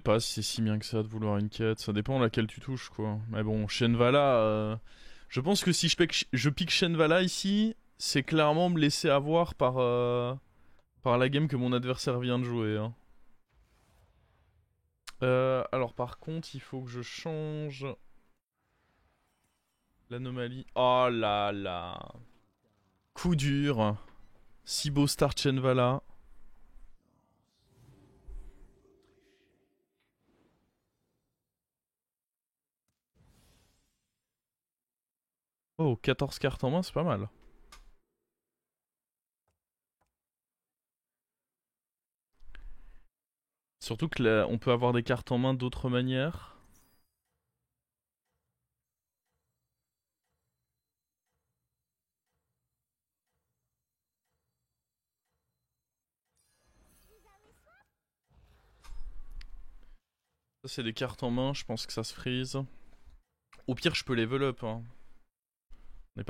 sais pas si c'est si bien que ça de vouloir une quête, ça dépend à laquelle tu touches quoi. Mais bon, Shenvala, je pense que si je pique Shenvala ici, c'est clairement me laisser avoir par la game que mon adversaire vient de jouer. Hein. Alors par contre, il faut que je change l'anomalie. Oh là là. Coup dur. Si beau start Shenvala. Oh, 14 cartes en main, c'est pas mal. Surtout que là, on peut avoir des cartes en main d'autres manières. Ça, c'est des cartes en main, je pense que ça se freeze. Au pire, je peux level up. Hein. C'est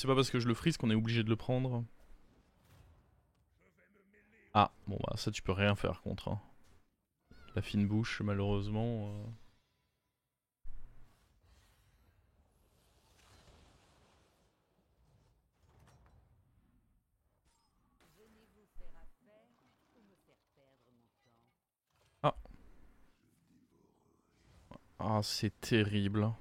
pas parce que je le freeze qu'on est obligé de le prendre. Ah, bon bah ça tu peux rien faire contre. Hein. La fine bouche, malheureusement. Ah, ah c'est terrible.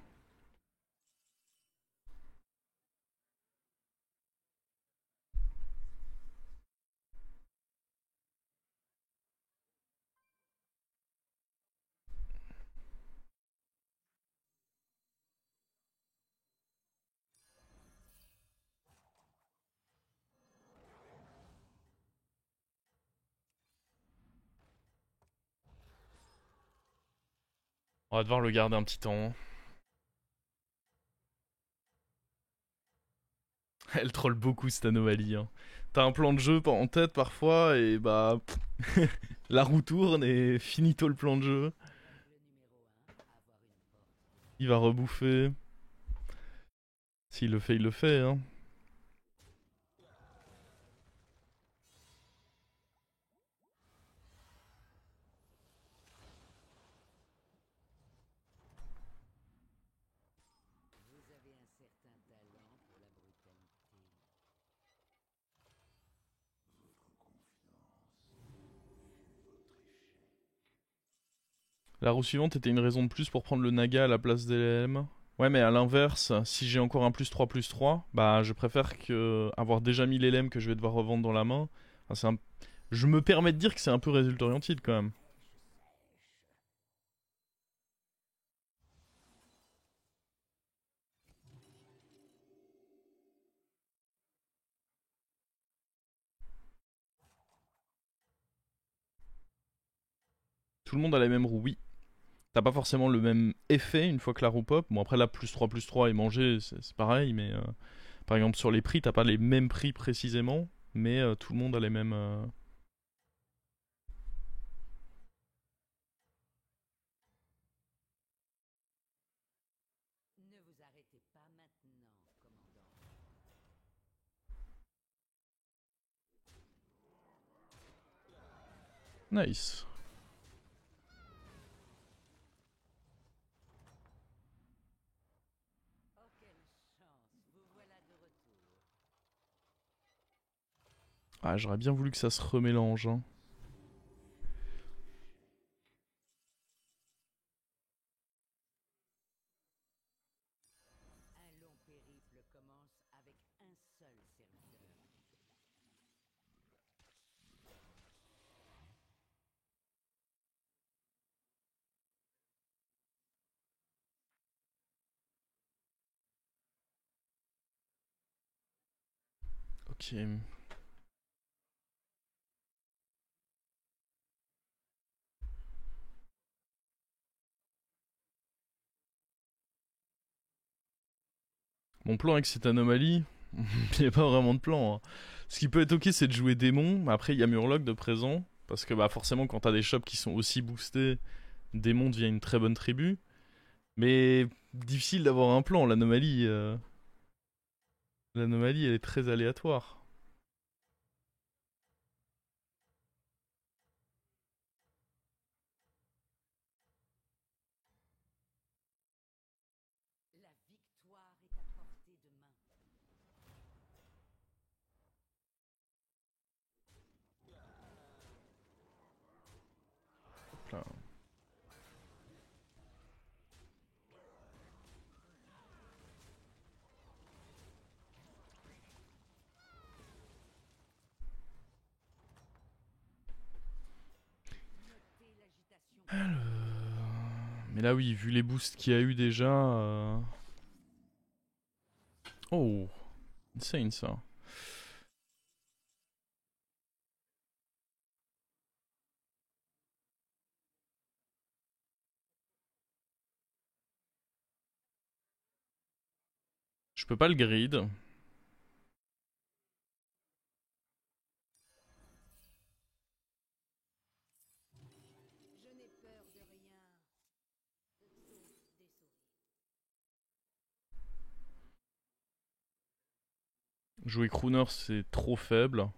On va devoir le garder un petit temps. Elle troll beaucoup cette anomalie. Hein. T'as un plan de jeu en tête parfois et bah... la roue tourne et finito le plan de jeu. Il va rebouffer. S'il le fait, il le fait. Hein. La roue suivante était une raison de plus pour prendre le Naga à la place des LM. Ouais, mais à l'inverse, si j'ai encore un plus 3, bah je préfère que avoir déjà mis l'LM que je vais devoir revendre dans la main. Enfin, je me permets de dire que c'est un peu résultat oriented quand même. Tout le monde a la même roue, oui. T'as pas forcément le même effet une fois que la roue pop. Bon, après, là, plus 3 est mangé, c'est pareil, mais par exemple, sur les prix, t'as pas les mêmes prix précisément, mais tout le monde a les mêmes. Nice. Ah, j'aurais bien voulu que ça se remélange. Hein. Ok. Mon plan avec cette anomalie, il n'y a pas vraiment de plan. Hein. Ce qui peut être ok, c'est de jouer démon, mais après il y a Murloc de présent, parce que bah forcément quand t'as des shops qui sont aussi boostés, démon devient une très bonne tribu. Mais difficile d'avoir un plan, l'anomalie elle est très aléatoire. Mais là oui, vu les boosts qu'il y a eu déjà... Oh, insane ça. Je peux pas le grid. Jouer Crooner c'est trop faible.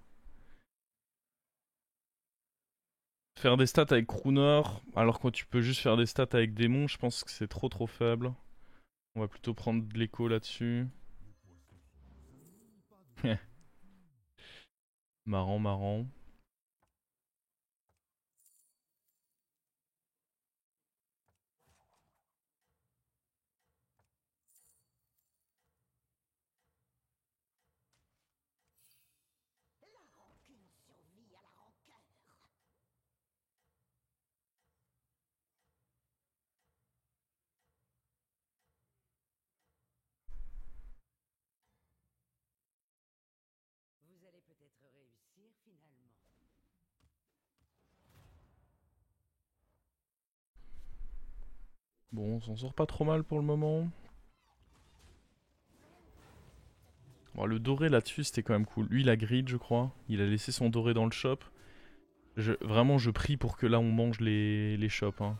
Faire des stats avec Crooner, alors que tu peux juste faire des stats avec Démon, je pense que c'est trop faible. On va plutôt prendre de l'écho là-dessus. Marrant, marrant. Vous allez peut-être réussir finalement. Bon, on s'en sort pas trop mal pour le moment. Bon, le doré là-dessus, c'était quand même cool. Lui, il a grid, je crois. Il a laissé son doré dans le shop. Vraiment, je prie pour que là, on mange les shops. Hein.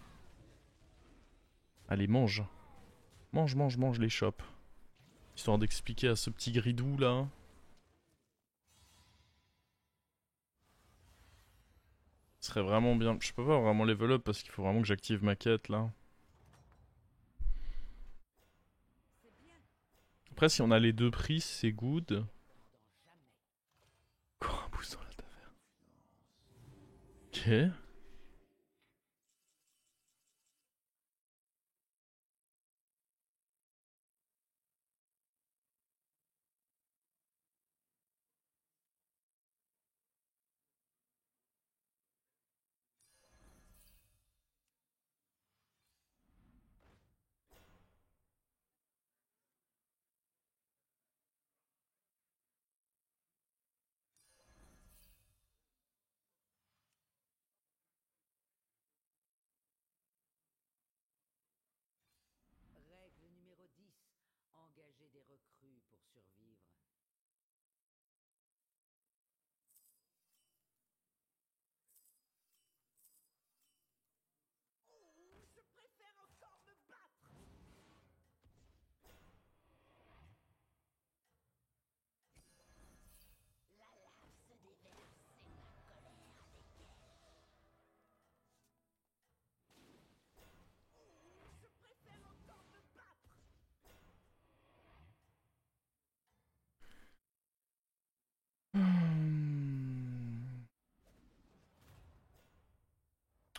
Allez, mange. Mange, mange, mange les shops. Histoire d'expliquer à ce petit gridou là. Ce serait vraiment bien. Je peux pas vraiment level up parce qu'il faut vraiment que j'active ma quête là. Après, si on a les deux prix, c'est good. Encore un boost dans la taverne. Ok. Règle numéro 10. Engager des recrues pour survivre.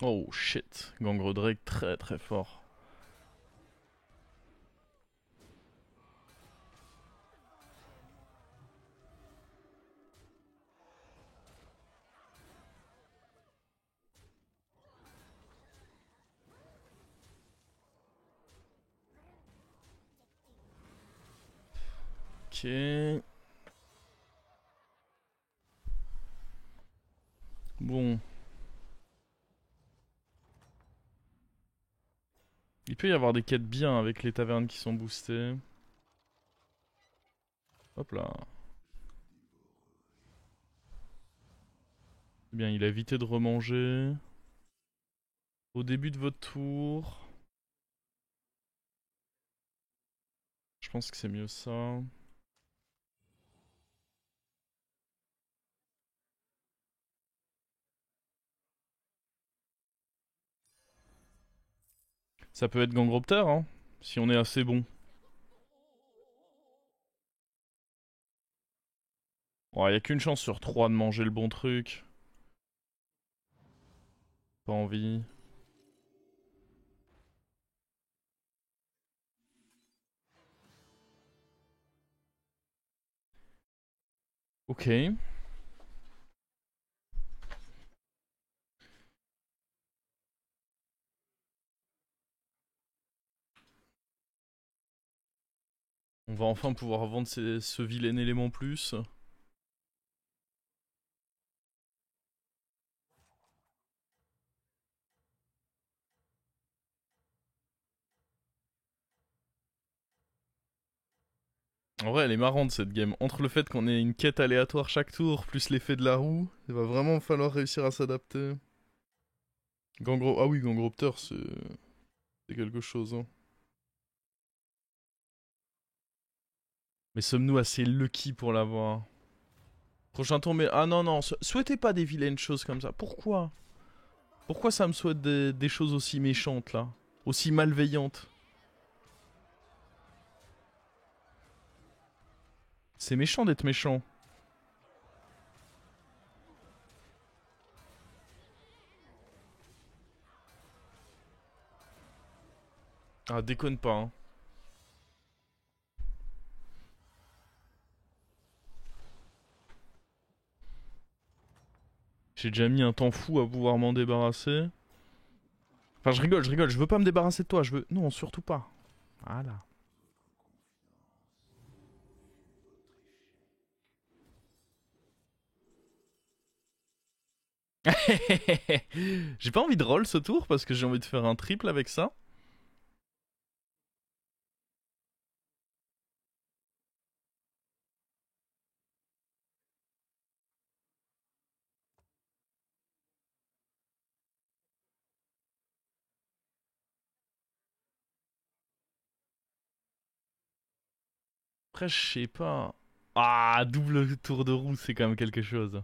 Oh shit. Gangre Drake très fort. Ok. Bon. Il peut y avoir des quêtes bien avec les tavernes qui sont boostées. Hop là. Eh bien, il a évité de remanger. Au début de votre tour. Je pense que c'est mieux ça. Ça peut être Gangropter, hein, si on est assez bon. Oh, y a qu'une chance sur 3 de manger le bon truc. Pas envie. Ok. On va enfin pouvoir vendre ce vilain élément plus. En vrai, elle est marrante cette game. Entre le fait qu'on ait une quête aléatoire chaque tour, plus l'effet de la roue, il va vraiment falloir réussir à s'adapter. Ah oui, Gangropter, c'est quelque chose. Hein. Mais sommes-nous assez lucky pour l'avoir? Prochain tour, mais... Ah non, non, souhaitez pas des vilaines choses comme ça. Pourquoi? Pourquoi ça me souhaite des choses aussi méchantes, là? Aussi malveillantes? C'est méchant d'être méchant. Ah, déconne pas, hein. J'ai déjà mis un temps fou à pouvoir m'en débarrasser. Enfin, je rigole, je veux pas me débarrasser de toi, je veux... Non, surtout pas. Voilà. J'ai pas envie de roll ce tour parce que j'ai envie de faire un triple avec ça. Après, je sais pas. Ah, double tour de roue, c'est quand même quelque chose.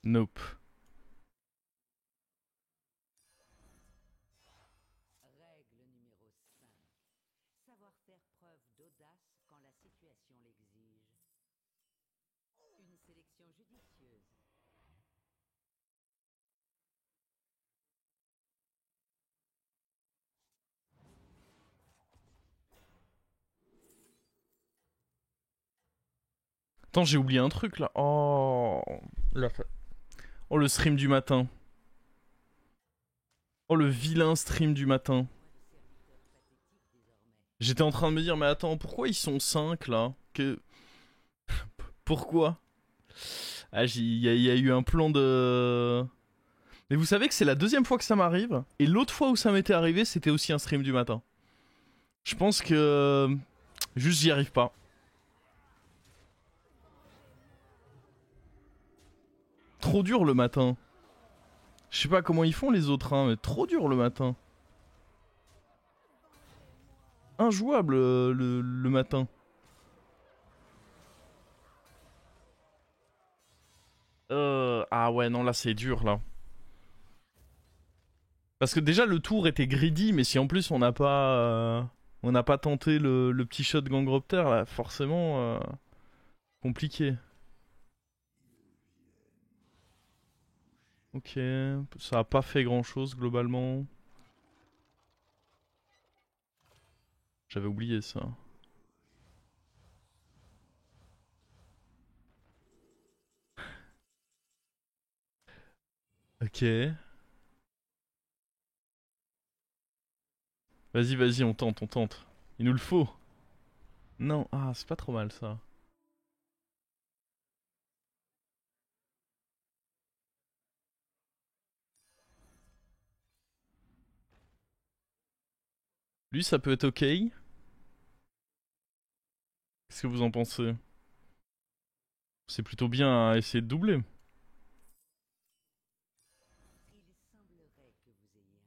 Nope. Règle numéro 5. Savoir faire preuve d'audace quand la situation l'exige. Une sélection judicieuse. Attends, j'ai oublié un truc là. Oh. Oh, le stream du matin. Oh, le vilain stream du matin. J'étais en train de me dire, mais attends, pourquoi ils sont 5 là? Pourquoi? Ah, y a eu un plan de... Mais vous savez que c'est la deuxième fois que ça m'arrive. Et l'autre fois où ça m'était arrivé, c'était aussi un stream du matin. Je pense que... Juste, j'y arrive pas. Trop dur le matin. Je sais pas comment ils font les autres, hein, mais trop dur le matin. Injouable le matin. Ah ouais, non, là c'est dur là. Parce que déjà le tour était greedy, mais si en plus on n'a pas tenté le petit shot Gangropter, là, forcément compliqué. Ok, ça a pas fait grand chose globalement. J'avais oublié ça. Ok. Vas-y, vas-y, on tente, on tente. Il nous le faut. Non, ah, c'est pas trop mal ça. Lui, ça peut être ok. Qu'est-ce que vous en pensez? C'est plutôt bien à essayer de doubler. Il semblerait que vous ayez un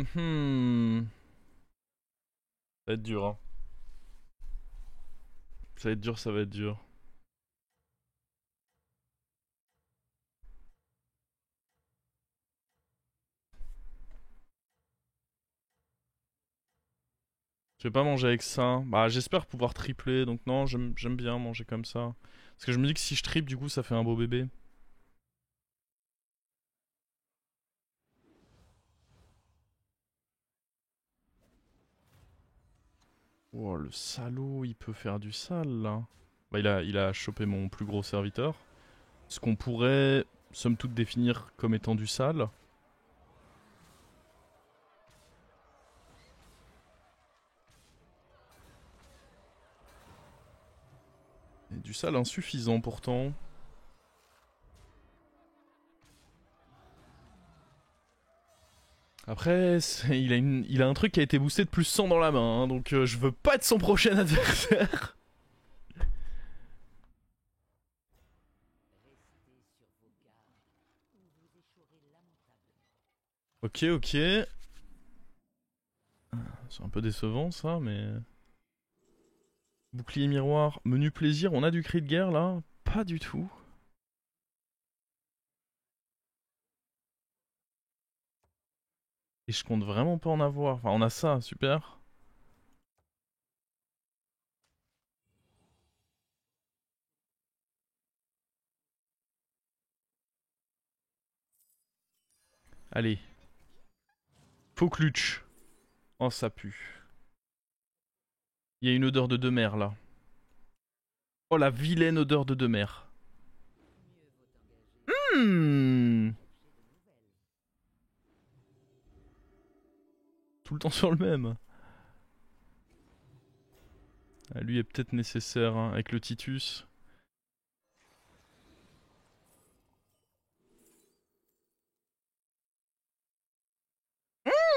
plan. Hmm. Ça va être dur, hein. Ça va être dur, ça va être dur. Je vais pas manger avec ça. Bah, j'espère pouvoir tripler, donc non, j'aime bien manger comme ça. Parce que je me dis que si je triple, du coup, ça fait un beau bébé. Oh, le salaud, il peut faire du sale, là. Bah, il a chopé mon plus gros serviteur. Ce qu'on pourrait, somme toute, définir comme étant du sale. Et du sale insuffisant, pourtant. Après, il a un truc qui a été boosté de plus 100 dans la main, hein, donc je veux pas être son prochain adversaire. Ok, ok. C'est un peu décevant ça, mais... Bouclier miroir, menu plaisir, on a du cri de guerre là? Pas du tout. Et je compte vraiment pas en avoir. Enfin, on a ça, super. Allez. Faux clutch. Oh, ça pue. Il y a une odeur de demeure là. Oh, la vilaine odeur de demeure. Hmm. Tout le temps sur le même. Ah, lui est peut-être nécessaire hein, avec le Titus.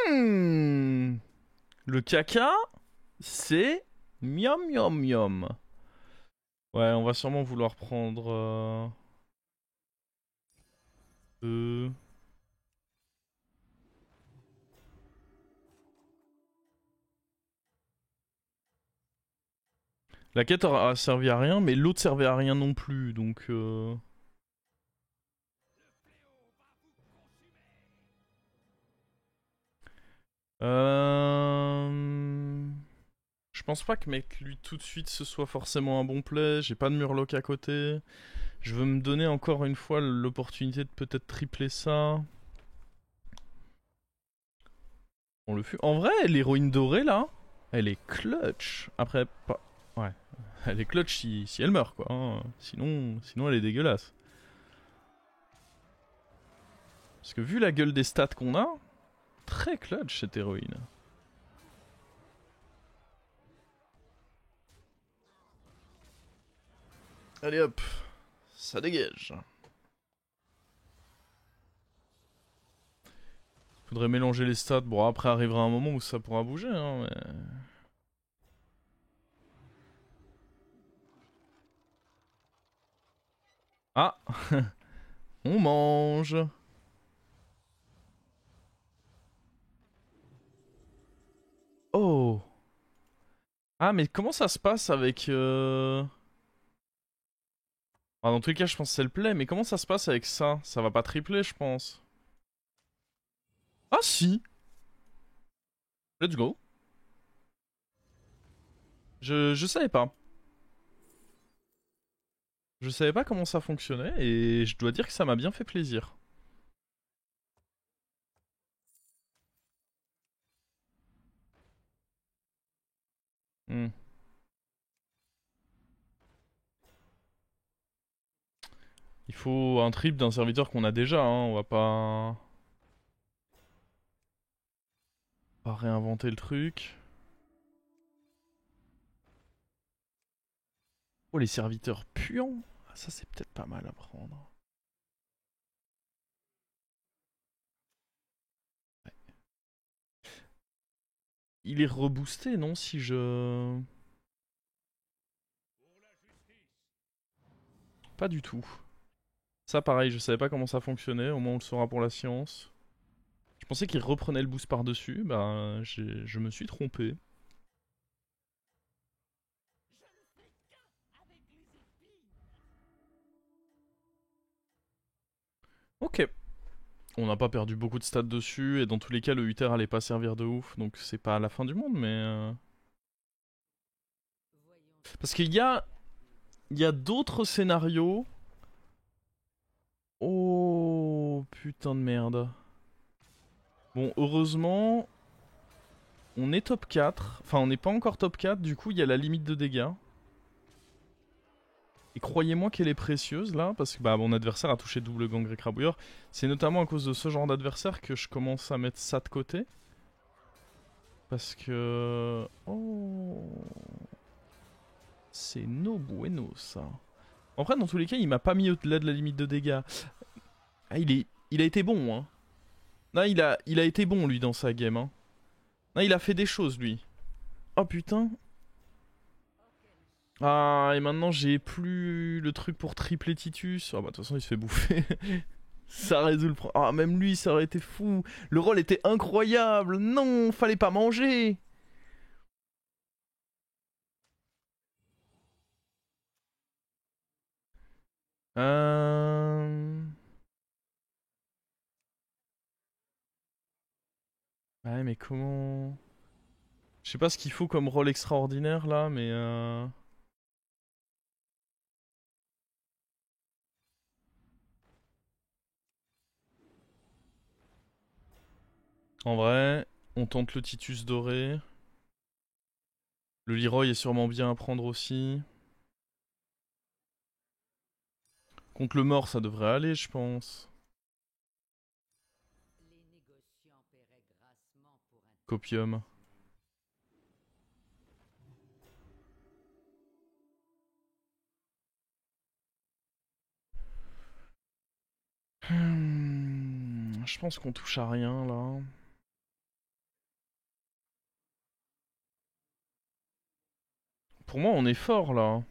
Hmm. Le caca, c'est miam miam miam. Ouais, on va sûrement vouloir prendre... euh, La quête a servi à rien, mais l'autre servait à rien non plus, donc... Je pense pas que mettre lui tout de suite ce soit forcément un bon play. J'ai pas de murloc à côté. Je veux me donner encore une fois l'opportunité de peut-être tripler ça. On le fut. En vrai, l'héroïne dorée là, elle est clutch. Après, pas. Ouais. Elle est clutch si elle meurt quoi. Hein. Sinon, elle est dégueulasse. Parce que vu la gueule des stats qu'on a, très clutch cette héroïne. Allez hop, ça dégage. Faudrait mélanger les stats. Bon, après arrivera un moment où ça pourra bouger, hein, mais... Ah. On mange. Oh. Ah, mais comment ça se passe avec... Ah, dans tous les cas, je pense que c'est le play, mais comment ça se passe avec ça? Ça va pas tripler, je pense. Ah si. Let's go. Je savais pas. Je savais pas comment ça fonctionnait, et je dois dire que ça m'a bien fait plaisir. Hmm. Il faut un trip d'un serviteur qu'on a déjà, hein. On va pas réinventer le truc. Oh, les serviteurs puants. Ah, ça, c'est peut-être pas mal à prendre. Il est reboosté, non? Si je... Pas du tout. Ça, pareil, je savais pas comment ça fonctionnait. Au moins, on le saura pour la science. Je pensais qu'il reprenait le boost par-dessus. Bah, je me suis trompé. Ok. On n'a pas perdu beaucoup de stats dessus. Et dans tous les cas, le Uther allait pas servir de ouf. Donc, c'est pas la fin du monde, mais... Parce qu'il y a... Il y a d'autres scénarios. Oh, putain de merde. Bon, heureusement, On est top 4. Enfin, on n'est pas encore top 4. Du coup, il y a la limite de dégâts. Et croyez-moi qu'elle est précieuse là, parce que bah, mon adversaire a touché double gangrel crabouilleur. C'est notamment à cause de ce genre d'adversaire que je commence à mettre ça de côté. Parce que... Oh... C'est no bueno ça. Après, dans tous les cas, il m'a pas mis au-delà de la limite de dégâts. Ah, il a été bon, hein. Non, il a été bon lui dans sa game, hein. Non, il a fait des choses lui. Oh putain. Ah, et maintenant j'ai plus le truc pour tripler Titus. Ah bah de toute façon il se fait bouffer. Ça résout le problème. Ah, même lui ça aurait été fou. Le rôle était incroyable. Non, fallait pas manger. Euh... Ouais mais comment... Je sais pas ce qu'il faut comme rôle extraordinaire là, mais en vrai, on tente le Titus doré. Le Leroy est sûrement bien à prendre aussi. Contre le mort, ça devrait aller, je pense. Les négociants paieraient grassement pour un Copium. Je pense qu'on touche à rien là. Pour moi, on est fort là.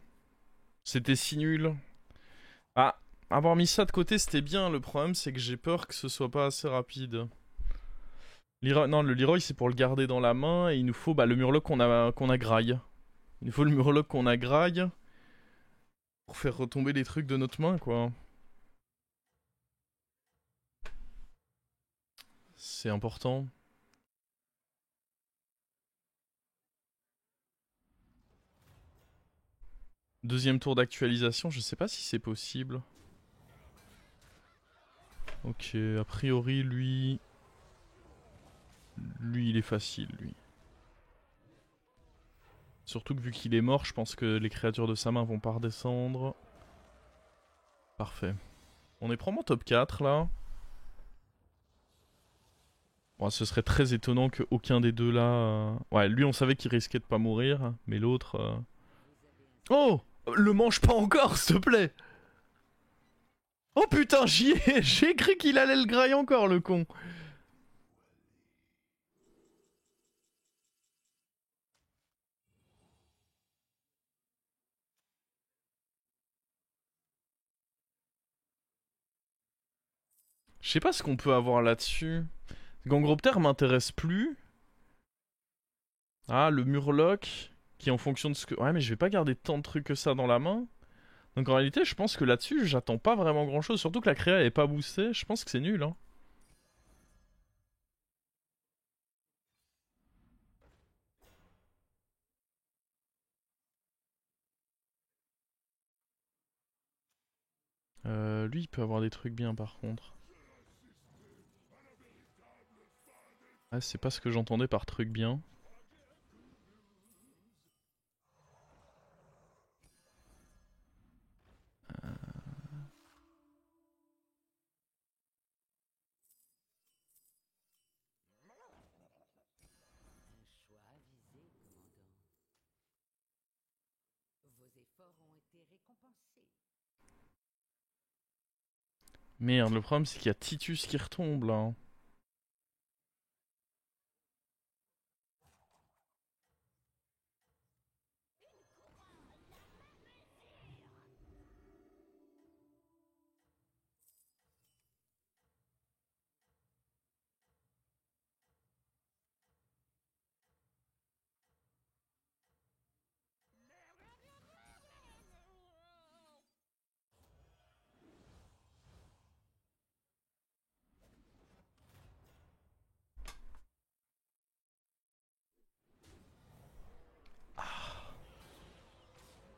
C'était si nul. Ah, avoir mis ça de côté, c'était bien. Le problème, c'est que j'ai peur que ce soit pas assez rapide. Non, le Leroy, c'est pour le garder dans la main. Et il nous faut bah, le Murloc qu'on a graille. Il nous faut le Murloc qu'on a graille. Pour faire retomber les trucs de notre main, quoi. C'est important. Deuxième tour d'actualisation, je sais pas si c'est possible. Ok, a priori, lui... Lui, il est facile, lui. Surtout que vu qu'il est mort, je pense que les créatures de sa main vont pas redescendre. Parfait. On est probablement top 4, là. Bon, ce serait très étonnant qu'aucun des deux, là... Ouais, lui, on savait qu'il risquait de pas mourir, mais l'autre... Oh! Le mange pas encore, s'il te plaît! Oh putain, j'y ai... J'ai cru qu'il allait le grailler encore, le con! Je sais pas ce qu'on peut avoir là-dessus. Gangropter m'intéresse plus. Ah, le Murloc, qui en fonction de ce que... Ouais, mais je vais pas garder tant de trucs que ça dans la main. Donc en réalité, je pense que là-dessus, j'attends pas vraiment grand-chose. Surtout que la créa est pas boostée. Je pense que c'est nul, hein. Lui, il peut avoir des trucs bien, par contre. Ah, c'est pas ce que j'entendais par truc bien. un choix avisé, commandant. Vos efforts ont été récompensés. Merde, le problème, c'est qu'il y a Titus qui retombe, là.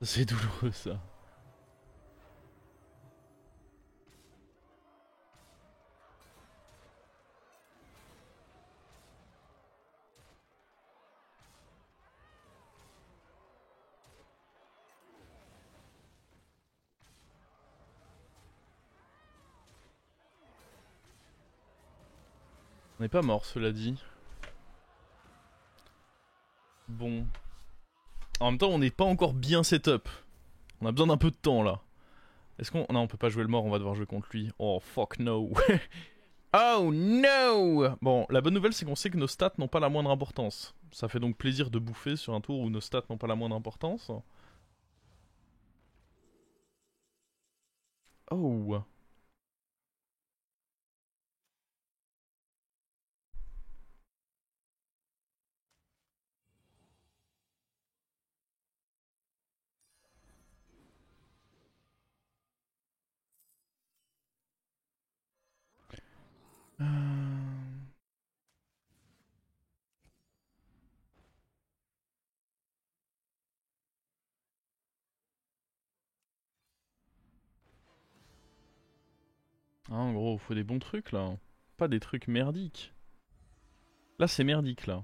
C'est douloureux, ça. On n'est pas mort, cela dit. Bon. En même temps, on n'est pas encore bien setup. On a besoin d'un peu de temps là. Est-ce qu'on... Non, on peut pas jouer le mort, on va devoir jouer contre lui. Oh fuck no. Oh no. Bon, la bonne nouvelle c'est qu'on sait que nos stats n'ont pas la moindre importance. Ça fait donc plaisir de bouffer sur un tour où nos stats n'ont pas la moindre importance. Oh. Ah, en gros, faut des bons trucs là. Pas des trucs merdiques. Là, c'est merdique là.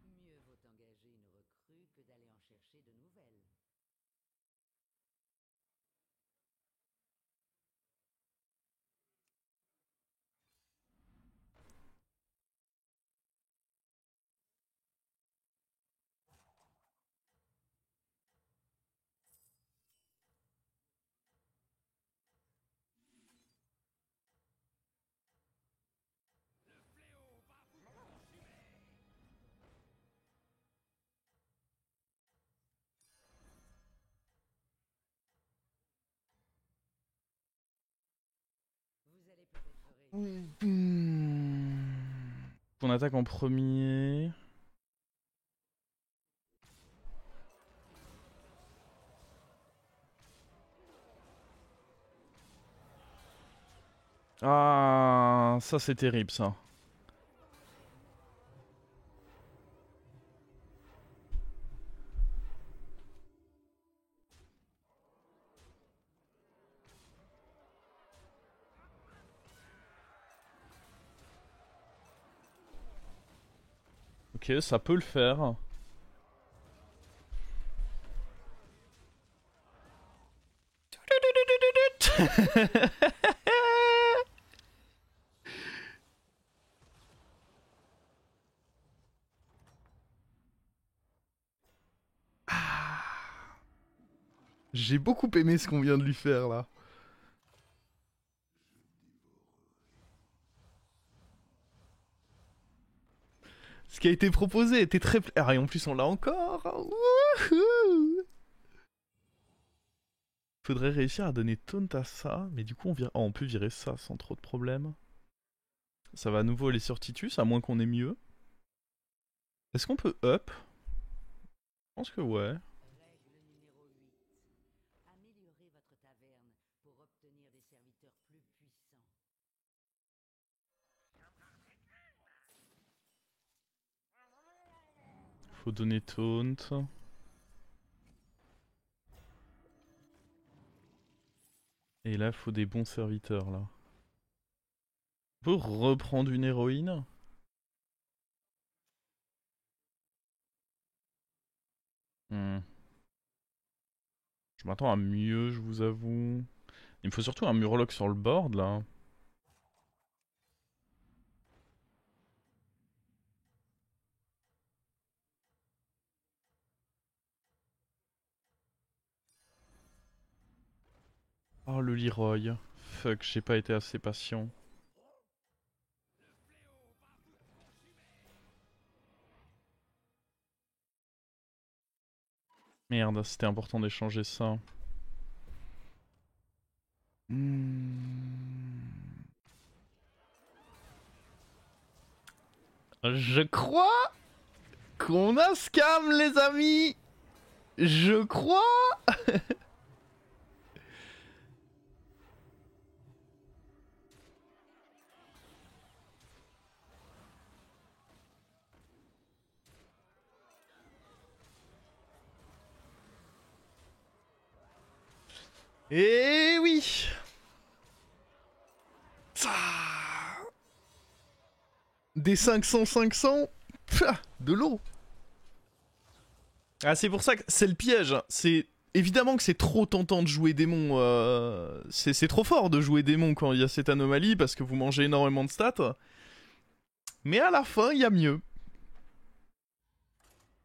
Mieux vaut engager une recrue que d'aller en chercher de nouvelles. Vous allez peut-être réussir. On attaque en premier. Ah, ça c'est terrible ça. Ok, ça peut le faire. J'ai beaucoup aimé ce qu'on vient de lui faire là. Ce qui a été proposé était très... Ah, et en plus on l'a encore. Wouhou. Faudrait réussir à donner taunt à ça, mais du coup on peut virer ça sans trop de problèmes. Ça va à nouveau aller sur Titus, à moins qu'on ait mieux. Est-ce qu'on peut up? Je pense que ouais. Règle numéro 8. Améliorez votre taverne pour obtenir des serviteurs plus puissants. Faut donner taunt. Et là, faut des bons serviteurs, là. On peut reprendre une héroïne? Je m'attends à mieux, je vous avoue. Il me faut surtout un Murloc sur le board, là. Oh, le Leroy. Fuck, j'ai pas été assez patient. Merde, c'était important d'échanger ça. Je crois qu'on a scam, les amis. Je crois. Eh oui. Des 500, de l'eau. Ah, c'est pour ça que c'est le piège. C'est évidemment que c'est trop tentant de jouer démon. C'est trop fort de jouer démon quand il y a cette anomalie parce que vous mangez énormément de stats. Mais à la fin, il y a mieux.